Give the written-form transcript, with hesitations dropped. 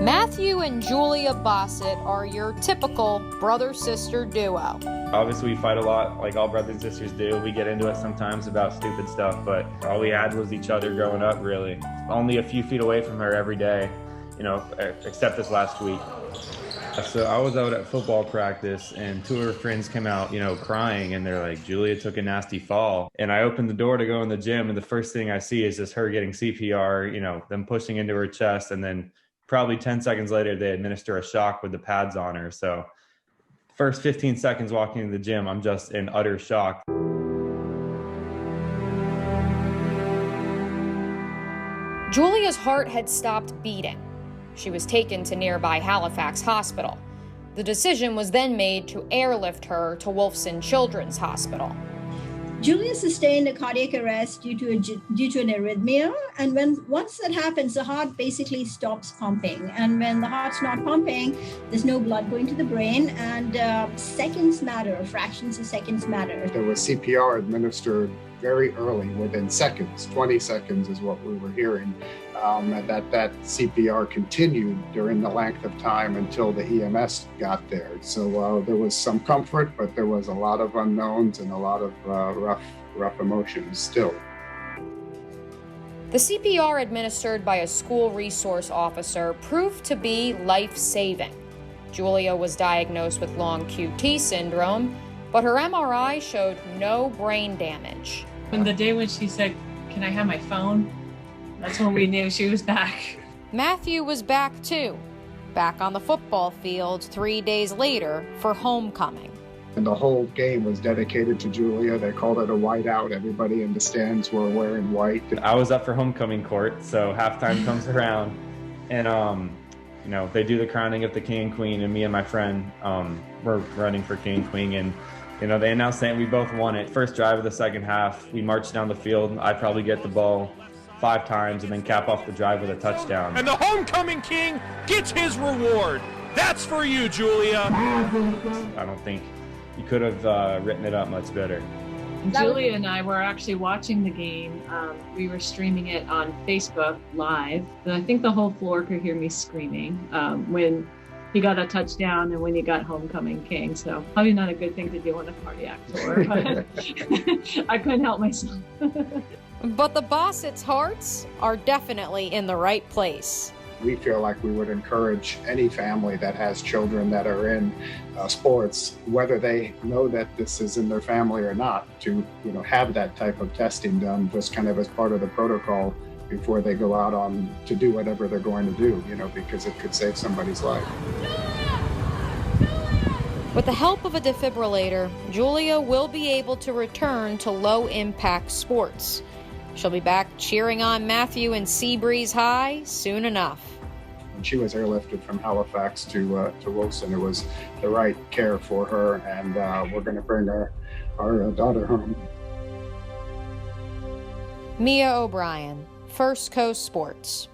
Matthew and Julia Bosset are your typical brother-sister duo. Obviously, we fight a lot, like all brothers and sisters do. We get into it sometimes about stupid stuff, but all we had was each other growing up, really. Only a few feet away from her every day, except this last week. So I was out at football practice, and two of her friends came out, crying, and they're like, Julia took a nasty fall. And I opened the door to go in the gym, and the first thing I see is just her getting CPR, them pushing into her chest, and then probably 10 seconds later, they administer a shock with the pads on her. So first 15 seconds walking into the gym, I'm just in utter shock. Julia's heart had stopped beating. She was taken to nearby Halifax Hospital. The decision was then made to airlift her to Wolfson Children's Hospital. Julia sustained a cardiac arrest due to an arrhythmia, and once that happens, the heart basically stops pumping. And when the heart's not pumping, there's no blood going to the brain, and seconds matter, fractions of seconds matter. There was CPR administered very early, within seconds. 20 seconds is what we were hearing. And that CPR continued during the length of time until the EMS got there. So there was some comfort, but there was a lot of unknowns and a lot of rough emotions still. The CPR administered by a school resource officer proved to be life-saving. Julia was diagnosed with long QT syndrome, but her MRI showed no brain damage. And the day when she said, "Can I have my phone?" that's when we knew she was back. Matthew was back too, back on the football field 3 days later for homecoming. And the whole game was dedicated to Julia. They called it a whiteout. Everybody in the stands were wearing white. I was up for homecoming court, so halftime comes around, and they do the crowning of the king and queen, and me and my friend were running for king and queen, and they announced that we both won it. First drive of the second half, we marched down the field. I probably get the ball 5 times and then cap off the drive with a touchdown. And the homecoming king gets his reward. That's for you, Julia. I don't think you could have written it up much better. Julia and I were actually watching the game. We were streaming it on Facebook Live. And I think the whole floor could hear me screaming when he got a touchdown and when he got homecoming king. So probably not a good thing to do on a cardiac tour, but I couldn't help myself. But the Bossets' hearts are definitely in the right place. We feel like we would encourage any family that has children that are in sports, whether they know that this is in their family or not, to have that type of testing done just kind of as part of the protocol before they go out on to do whatever they're going to do, because it could save somebody's life. With the help of a defibrillator, Julia will be able to return to low-impact sports. She'll be back cheering on Matthew and Seabreeze High soon enough. When she was airlifted from Halifax to Wolfson, it was the right care for her, and we're going to bring our daughter home. Mia O'Brien, First Coast Sports.